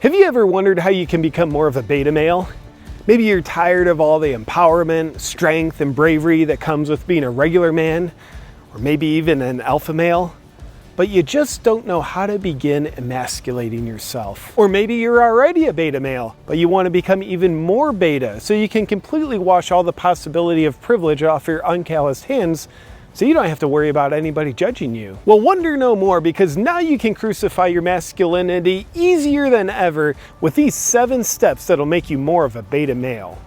Have you ever wondered how you can become more of a beta male? Maybe you're tired of all the empowerment, strength, and bravery that comes with being a regular man, or maybe even an alpha male, but you just don't know how to begin emasculating yourself. Or maybe you're already a beta male, but you want to become even more beta so you can completely wash all the possibility of privilege off your uncalloused hands so you don't have to worry about anybody judging you. Well, wonder no more, because now you can crucify your masculinity easier than ever with these 7 steps that'll make you more of a beta male.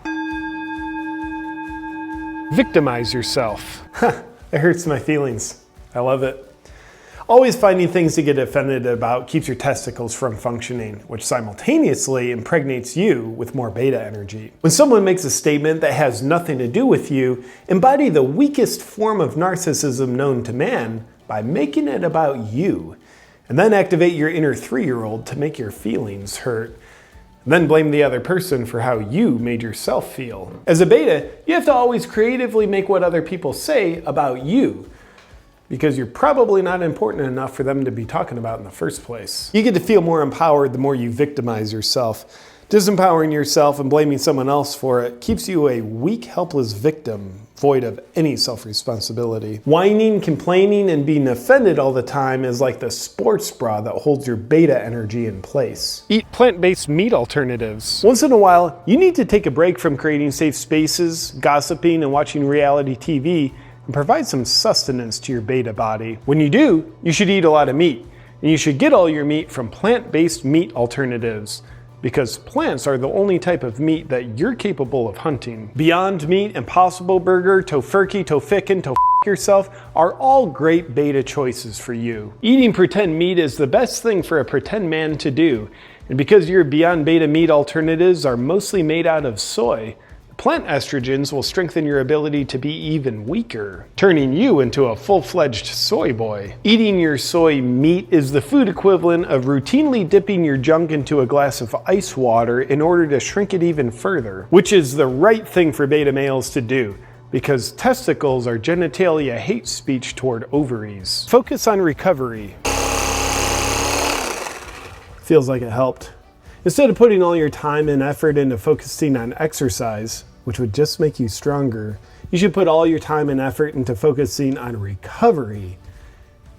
Victimize yourself. It hurts my feelings. I love it. Always finding things to get offended about keeps your testicles from functioning, which simultaneously impregnates you with more beta energy. When someone makes a statement that has nothing to do with you, embody the weakest form of narcissism known to man by making it about you, and then activate your inner 3-year-old to make your feelings hurt. And then blame the other person for how you made yourself feel. As a beta, you have to always creatively make what other people say about you, because you're probably not important enough for them to be talking about in the first place. You get to feel more empowered the more you victimize yourself. Disempowering yourself and blaming someone else for it keeps you a weak, helpless victim, void of any self-responsibility. Whining, complaining, and being offended all the time is like the sports bra that holds your beta energy in place. Eat plant-based meat alternatives. Once in a while, you need to take a break from creating safe spaces, gossiping, and watching reality TV, and provide some sustenance to your beta body. When you do, you should eat a lot of meat, and you should get all your meat from plant-based meat alternatives, because plants are the only type of meat that you're capable of hunting. Beyond Meat, Impossible Burger, Tofurkey, Tofikin, Yourself are all great beta choices for you. Eating pretend meat is the best thing for a pretend man to do, and because your Beyond Beta meat alternatives are mostly made out of soy, plant estrogens will strengthen your ability to be even weaker, turning you into a full-fledged soy boy. Eating your soy meat is the food equivalent of routinely dipping your junk into a glass of ice water in order to shrink it even further, which is the right thing for beta males to do, because testicles are genitalia hate speech toward ovaries. Focus on recovery. Feels like it helped. Instead of putting all your time and effort into focusing on exercise, which would just make you stronger, you should put all your time and effort into focusing on recovery,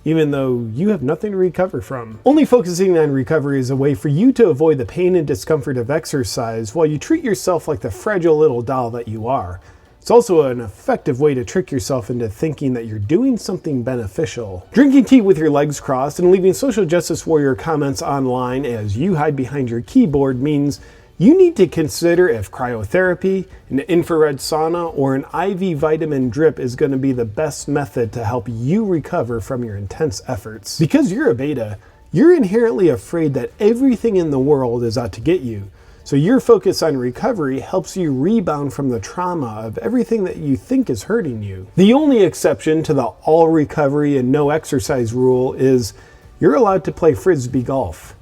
even though you have nothing to recover from. Only focusing on recovery is a way for you to avoid the pain and discomfort of exercise while you treat yourself like the fragile little doll that you are. It's also an effective way to trick yourself into thinking that you're doing something beneficial. Drinking tea with your legs crossed and leaving social justice warrior comments online as you hide behind your keyboard means you need to consider if cryotherapy, an infrared sauna, or an IV vitamin drip is going to be the best method to help you recover from your intense efforts. Because you're a beta, you're inherently afraid that everything in the world is out to get you. So your focus on recovery helps you rebound from the trauma of everything that you think is hurting you. The only exception to the all recovery and no exercise rule is you're allowed to play frisbee golf,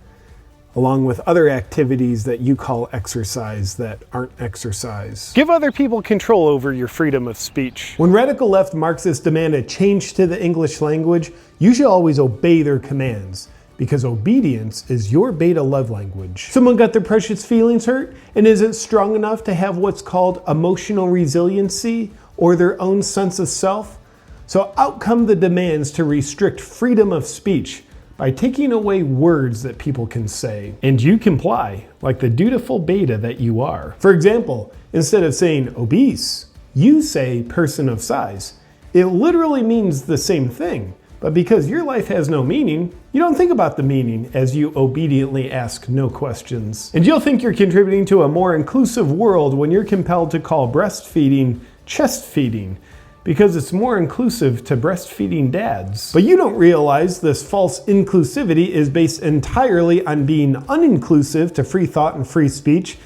along with other activities that you call exercise that aren't exercise. Give other people control over your freedom of speech. When radical left Marxists demand a change to the English language, you should always obey their commands, because obedience is your beta love language. Someone got their precious feelings hurt and isn't strong enough to have what's called emotional resiliency or their own sense of self. So out come the demands to restrict freedom of speech by taking away words that people can say. And you comply, like the dutiful beta that you are. For example, instead of saying obese, you say person of size. It literally means the same thing. But because your life has no meaning, you don't think about the meaning as you obediently ask no questions. And you'll think you're contributing to a more inclusive world when you're compelled to call breastfeeding chest feeding, because it's more inclusive to breastfeeding dads. But you don't realize this false inclusivity is based entirely on being uninclusive to free thought and free speech,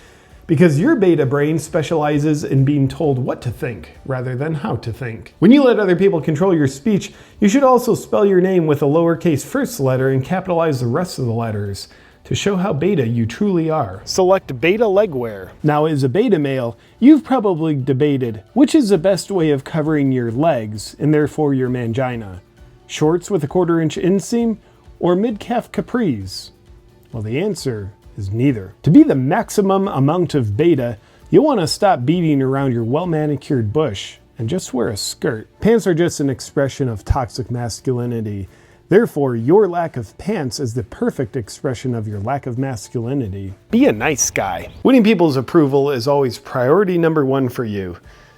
because your beta brain specializes in being told what to think rather than how to think. When you let other people control your speech, you should also spell your name with a lowercase first letter and capitalize the rest of the letters to show how beta you truly are. Select beta Legwear. Now, as a beta male, you've probably debated which is the best way of covering your legs and therefore your mangina. Shorts with a 1/4 inch inseam or mid-calf capris? Well, the answer is neither. To be the maximum amount of beta, you'll want to stop beating around your well-manicured bush and just wear a skirt. Pants are just an expression of toxic masculinity. Therefore, your lack of pants is the perfect expression of your lack of masculinity. Be a nice guy. Winning people's approval is always priority number one for you,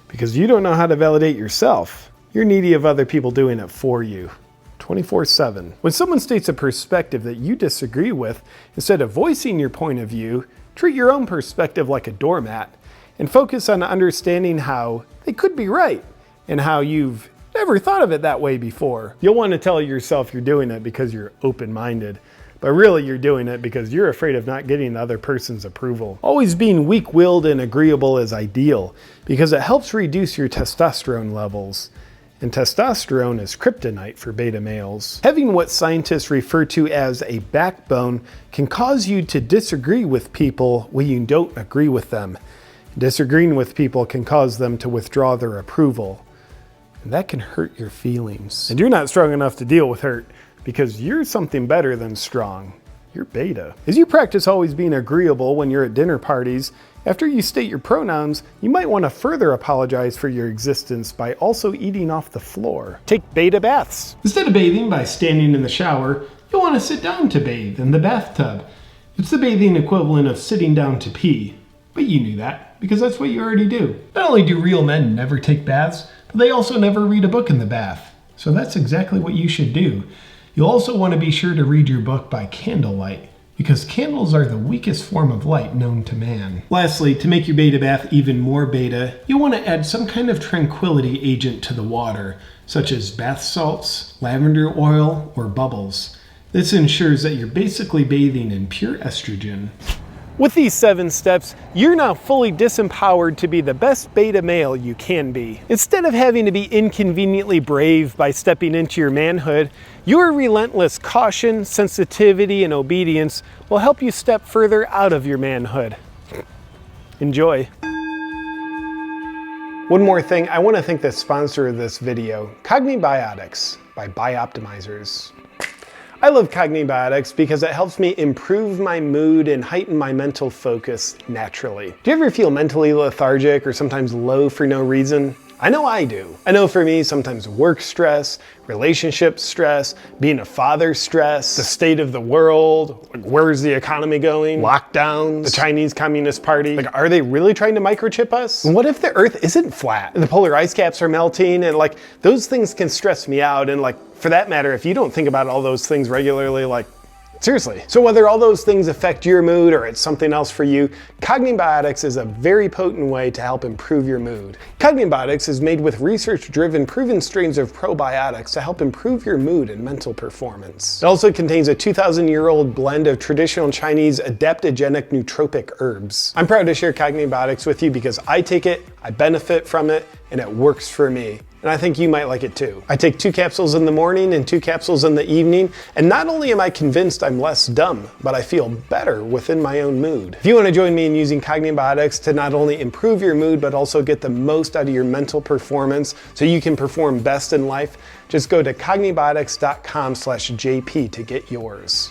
because you don't know how to validate yourself. You're needy of other people doing it for you. 24/7. When someone states a perspective that you disagree with, instead of voicing your point of view, treat your own perspective like a doormat and focus on understanding how they could be right and how you've never thought of it that way before. You'll want to tell yourself you're doing it because you're open-minded, but really you're doing it because you're afraid of not getting the other person's approval. Always being weak-willed and agreeable is ideal because it helps reduce your testosterone levels. And testosterone is kryptonite for beta males. Having what scientists refer to as a backbone can cause you to disagree with people when you don't agree with them. Disagreeing with people can cause them to withdraw their approval. And that can hurt your feelings. And you're not strong enough to deal with hurt because you're something better than strong. You're beta. As you practice always being agreeable when you're at dinner parties, after you state your pronouns, you might want to further apologize for your existence by also eating off the floor. Take beta baths. Instead of bathing by standing in the shower, you'll want to sit down to bathe in the bathtub. It's the bathing equivalent of sitting down to pee. But you knew that, because that's what you already do. Not only do real men never take baths, but they also never read a book in the bath. So that's exactly what you should do. You'll also want to be sure to read your book by candlelight, because candles are the weakest form of light known to man. Lastly, to make your beta bath even more beta, you'll want to add some kind of tranquility agent to the water, such as bath salts, lavender oil, or bubbles. This ensures that you're basically bathing in pure estrogen. With these 7 steps, you're now fully disempowered to be the best beta male you can be. Instead of having to be inconveniently brave by stepping into your manhood, your relentless caution, sensitivity, and obedience will help you step further out of your manhood. Enjoy. One more thing, I want to thank the sponsor of this video, Cognibiotics by Bioptimizers. I love Cognibiotics because it helps me improve my mood and heighten my mental focus naturally. Do you ever feel mentally lethargic or sometimes low for no reason? I know I do. I know for me, sometimes work stress, relationship stress, being a father stress, the state of the world, like where's the economy going, lockdowns, the Chinese Communist Party. Like, are they really trying to microchip us? And what if the earth isn't flat and the polar ice caps are melting and like those things can stress me out, and like for that matter, if you don't think about all those things regularly, like seriously. So whether all those things affect your mood or it's something else for you, Cognibiotics is a very potent way to help improve your mood. Cognibiotics is made with research-driven, proven strains of probiotics to help improve your mood and mental performance. It also contains a 2,000-year-old blend of traditional Chinese adaptogenic nootropic herbs. I'm proud to share Cognibiotics with you because I take it, I benefit from it, and it works for me. And I think you might like it too. I take 2 capsules in the morning and 2 capsules in the evening, and not only am I convinced I'm less dumb, but I feel better within my own mood. If you want to join me in using Cognibiotics to not only improve your mood, but also get the most out of your mental performance so you can perform best in life, just go to cognibiotics.com/JP to get yours.